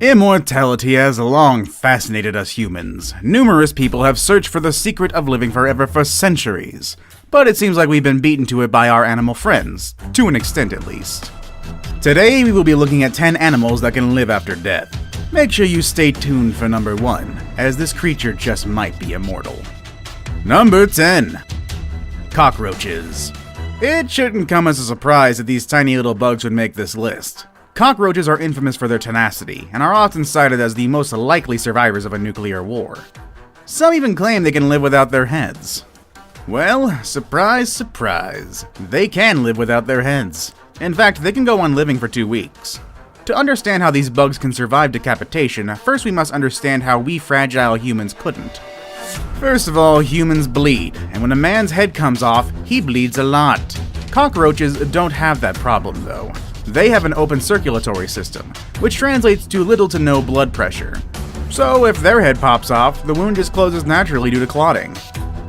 Immortality has long fascinated us humans. Numerous people have searched for the secret of living forever for centuries, but it seems like we've been beaten to it by our animal friends, to an extent at least. Today we will be looking at 10 animals that can live after death. Make sure you stay tuned for number 1, as this creature just might be immortal. Number 10. Cockroaches. It shouldn't come as a surprise that these tiny little bugs would make this list. Cockroaches are infamous for their tenacity, and are often cited as the most likely survivors of a nuclear war. Some even claim they can live without their heads. Well, surprise, surprise, they can live without their heads. In fact, they can go on living for 2 weeks. To understand how these bugs can survive decapitation, first we must understand how we fragile humans couldn't. First of all, humans bleed, and when a man's head comes off, he bleeds a lot. Cockroaches don't have that problem though. They have an open circulatory system, which translates to little to no blood pressure. So if their head pops off, the wound just closes naturally due to clotting.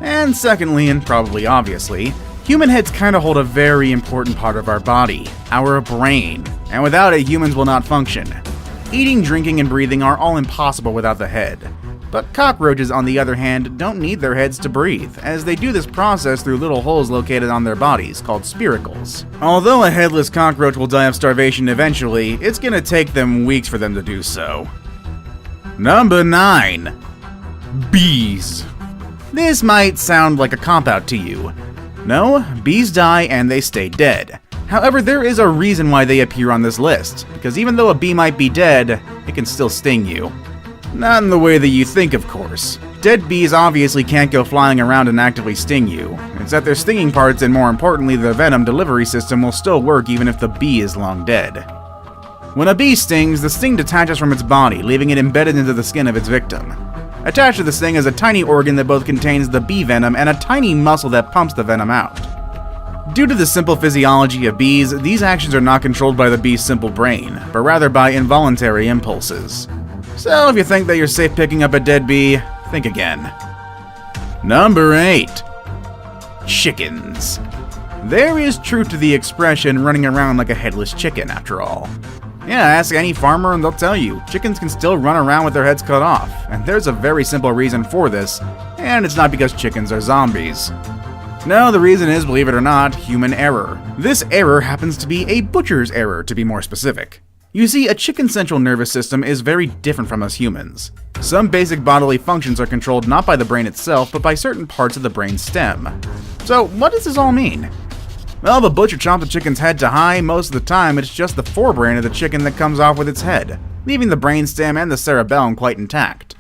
And secondly, and probably obviously, human heads kinda hold a very important part of our body, our brain, and without it humans will not function. Eating, drinking, and breathing are all impossible without the head. But cockroaches, on the other hand, don't need their heads to breathe, as they do this process through little holes located on their bodies, called spiracles. Although a headless cockroach will die of starvation eventually, it's gonna take them weeks for them to do so. Number 9. Bees. This might sound like a cop-out to you. No, bees die and they stay dead. However, there is a reason why they appear on this list, because even though a bee might be dead, it can still sting you. Not in the way that you think, of course. Dead bees obviously can't go flying around and actively sting you. It's that their stinging parts and more importantly their venom delivery system will still work even if the bee is long dead. When a bee stings, the sting detaches from its body, leaving it embedded into the skin of its victim. Attached to the sting is a tiny organ that both contains the bee venom and a tiny muscle that pumps the venom out. Due to the simple physiology of bees, these actions are not controlled by the bee's simple brain, but rather by involuntary impulses. So if you think that you're safe picking up a dead bee, think again. Number 8. Chickens. There is truth to the expression running around like a headless chicken, after all. Yeah, ask any farmer and they'll tell you, chickens can still run around with their heads cut off, and there's a very simple reason for this, and it's not because chickens are zombies. No, the reason is, believe it or not, human error. This error happens to be a butcher's error, to be more specific. You see, a chicken's central nervous system is very different from us humans. Some basic bodily functions are controlled not by the brain itself, but by certain parts of the brain stem. So, what does this all mean? Well, the butcher chopped the chicken's head to high. Most of the time, it's just the forebrain of the chicken that comes off with its head, leaving the brainstem and the cerebellum quite intact.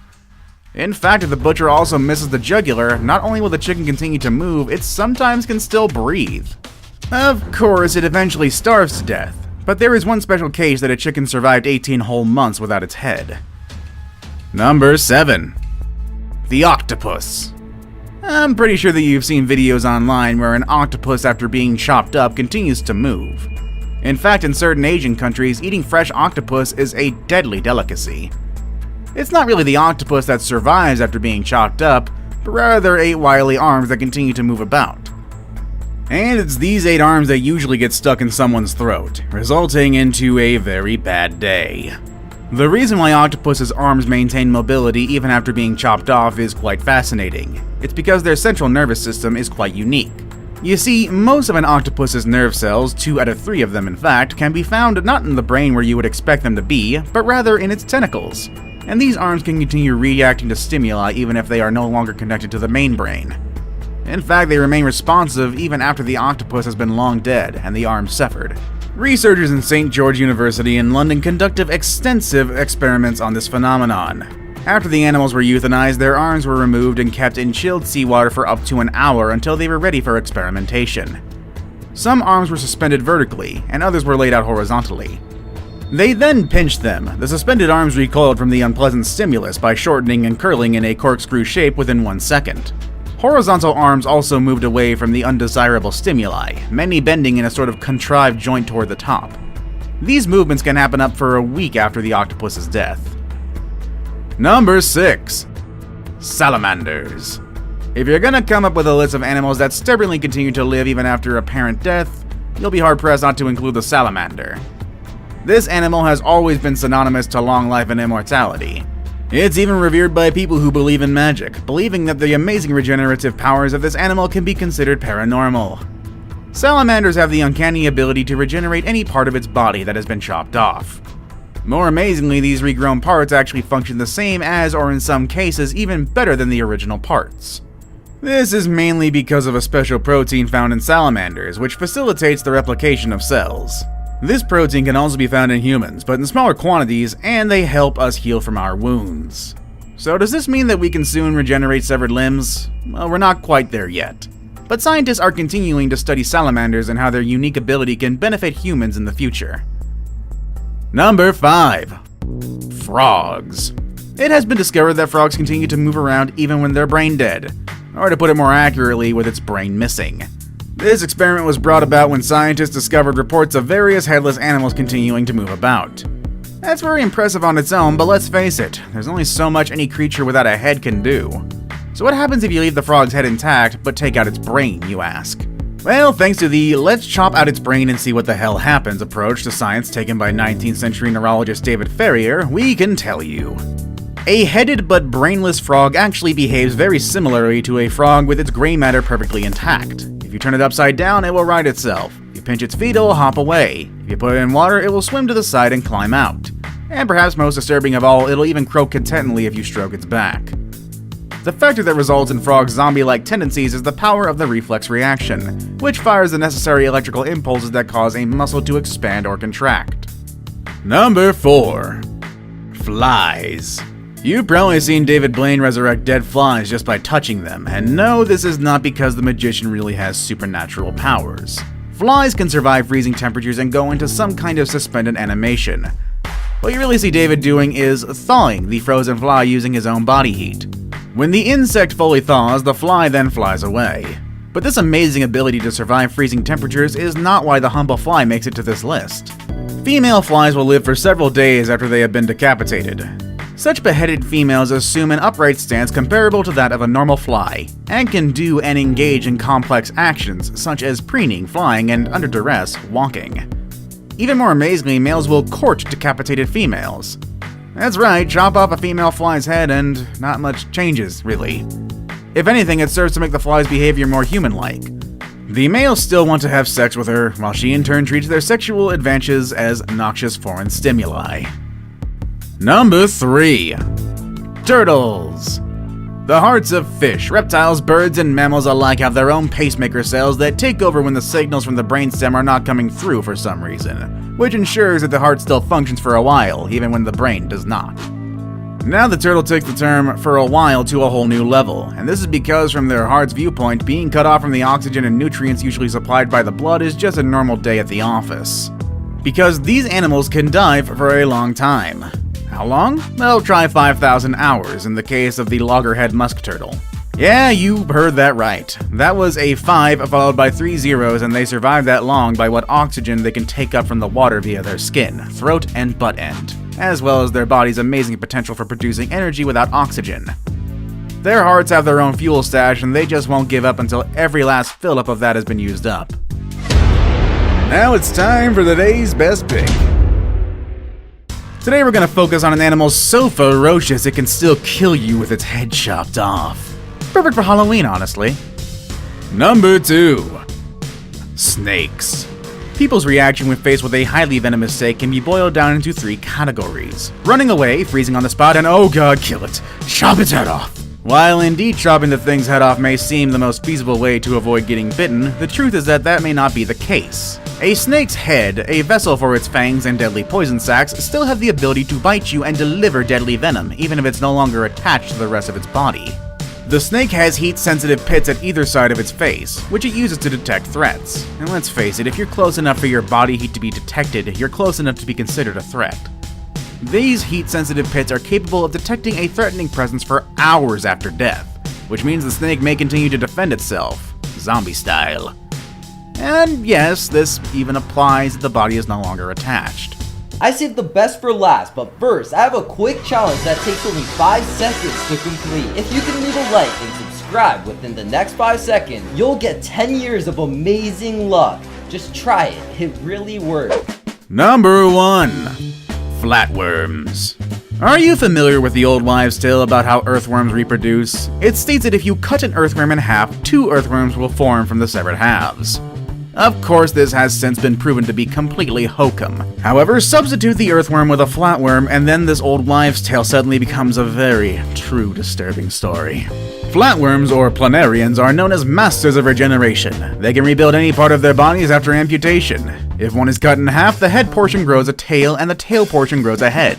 In fact, if the butcher also misses the jugular, not only will the chicken continue to move, it sometimes can still breathe. Of course, it eventually starves to death. But there is one special case that a chicken survived 18 whole months without its head. Number 7. The octopus. I'm pretty sure that you've seen videos online where an octopus after being chopped up continues to move. In fact, in certain Asian countries, eating fresh octopus is a deadly delicacy. It's not really the octopus that survives after being chopped up, but rather 8 wily arms that continue to move about. And it's these 8 arms that usually get stuck in someone's throat, resulting into a very bad day. The reason why octopus's arms maintain mobility even after being chopped off is quite fascinating. It's because their central nervous system is quite unique. You see, most of an octopus's nerve cells, 2 out of 3 of them in fact, can be found not in the brain where you would expect them to be, but rather in its tentacles. And these arms can continue reacting to stimuli even if they are no longer connected to the main brain. In fact, they remain responsive even after the octopus has been long dead and the arms severed. Researchers in St. George University in London conducted extensive experiments on this phenomenon. After the animals were euthanized, their arms were removed and kept in chilled seawater for up to an hour until they were ready for experimentation. Some arms were suspended vertically, and others were laid out horizontally. They then pinched them. The suspended arms recoiled from the unpleasant stimulus by shortening and curling in a corkscrew shape within 1 second. Horizontal arms also moved away from the undesirable stimuli, many bending in a sort of contrived joint toward the top. These movements can happen up for a week after the octopus's death. Number 6. Salamanders. If you're gonna come up with a list of animals that stubbornly continue to live even after apparent death, you'll be hard-pressed not to include the salamander. This animal has always been synonymous to long life and immortality. It's even revered by people who believe in magic, believing that the amazing regenerative powers of this animal can be considered paranormal. Salamanders have the uncanny ability to regenerate any part of its body that has been chopped off. More amazingly, these regrown parts actually function the same as, or in some cases, even better than the original parts. This is mainly because of a special protein found in salamanders, which facilitates the replication of cells. This protein can also be found in humans, but in smaller quantities, and they help us heal from our wounds. So does this mean that we can soon regenerate severed limbs? Well, we're not quite there yet. But scientists are continuing to study salamanders and how their unique ability can benefit humans in the future. Number 5. Frogs. It has been discovered that frogs continue to move around even when they're brain dead, or to put it more accurately, with its brain missing. This experiment was brought about when scientists discovered reports of various headless animals continuing to move about. That's very impressive on its own, but let's face it, there's only so much any creature without a head can do. So what happens if you leave the frog's head intact, but take out its brain, you ask? Well, thanks to the "let's chop out its brain and see what the hell happens" approach to science taken by 19th century neurologist David Ferrier, we can tell you. A headed but brainless frog actually behaves very similarly to a frog with its gray matter perfectly intact. If you turn it upside down, it will right itself. If you pinch its feet, it will hop away. If you put it in water, it will swim to the side and climb out. And perhaps most disturbing of all, it'll even croak contentedly if you stroke its back. The factor that results in frogs' zombie-like tendencies is the power of the reflex reaction, which fires the necessary electrical impulses that cause a muscle to expand or contract. Number 4. Flies. You've probably seen David Blaine resurrect dead flies just by touching them, and no, this is not because the magician really has supernatural powers. Flies can survive freezing temperatures and go into some kind of suspended animation. What you really see David doing is thawing the frozen fly using his own body heat. When the insect fully thaws, the fly then flies away. But this amazing ability to survive freezing temperatures is not why the humble fly makes it to this list. Female flies will live for several days after they have been decapitated. Such beheaded females assume an upright stance comparable to that of a normal fly, and can do and engage in complex actions such as preening, flying, and under duress, walking. Even more amazingly, males will court decapitated females. That's right, chop off a female fly's head and not much changes, really. If anything, it serves to make the fly's behavior more human-like. The males still want to have sex with her, while she in turn treats their sexual advances as noxious foreign stimuli. Number 3. Turtles. The hearts of fish, reptiles, birds, and mammals alike have their own pacemaker cells that take over when the signals from the brainstem are not coming through for some reason, which ensures that the heart still functions for a while, even when the brain does not. Now the turtle takes the term "for a while" to a whole new level, and this is because from their heart's viewpoint, being cut off from the oxygen and nutrients usually supplied by the blood is just a normal day at the office. Because these animals can dive for a long time. How long? Well, try 5,000 hours in the case of the loggerhead musk turtle. Yeah, you heard that right. That was a 5 followed by 3 zeros, and they survived that long by what oxygen they can take up from the water via their skin, throat, and butt end, as well as their body's amazing potential for producing energy without oxygen. Their hearts have their own fuel stash, and they just won't give up until every last fill-up of that has been used up. Now it's time for the day's best pick. Today we're going to focus on an animal so ferocious it can still kill you with its head chopped off. Perfect for Halloween, honestly. Number 2. Snakes. People's reaction when faced with a highly venomous snake can be boiled down into 3 categories: running away, freezing on the spot, and oh god, kill it, chop its head off. While indeed chopping the thing's head off may seem the most feasible way to avoid getting bitten, the truth is that may not be the case. A snake's head, a vessel for its fangs and deadly poison sacs, still have the ability to bite you and deliver deadly venom, even if it's no longer attached to the rest of its body. The snake has heat-sensitive pits at either side of its face, which it uses to detect threats. And let's face it, if you're close enough for your body heat to be detected, you're close enough to be considered a threat. These heat-sensitive pits are capable of detecting a threatening presence for hours after death, which means the snake may continue to defend itself, zombie style. And yes, this even applies if the body is no longer attached. I saved the best for last, but first, I have a quick challenge that takes only 5 seconds to complete. If you can leave a like and subscribe within the next 5 seconds, you'll get 10 years of amazing luck. Just try it, it really works. Number 1. Flatworms. Are you familiar with the old wives' tale about how earthworms reproduce? It states that if you cut an earthworm in half, 2 earthworms will form from the severed halves. Of course, this has since been proven to be completely hokum. However, substitute the earthworm with a flatworm, and then this old wives' tale suddenly becomes a very true disturbing story. Flatworms, or planarians, are known as masters of regeneration. They can rebuild any part of their bodies after amputation. If one is cut in half, the head portion grows a tail, and the tail portion grows a head.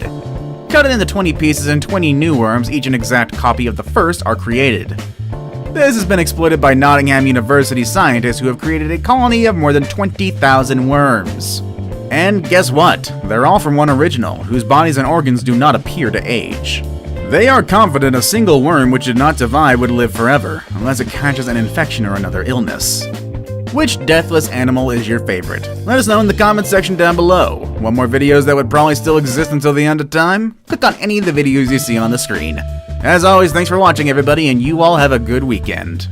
Cut it into 20 pieces and 20 new worms, each an exact copy of the first, are created. This has been exploited by Nottingham University scientists who have created a colony of more than 20,000 worms. And guess what? They're all from one original, whose bodies and organs do not appear to age. They are confident a single worm which did not divide would live forever, unless it catches an infection or another illness. Which deathless animal is your favorite? Let us know in the comments section down below. Want more videos that would probably still exist until the end of time? Click on any of the videos you see on the screen. As always, thanks for watching everybody, and you all have a good weekend.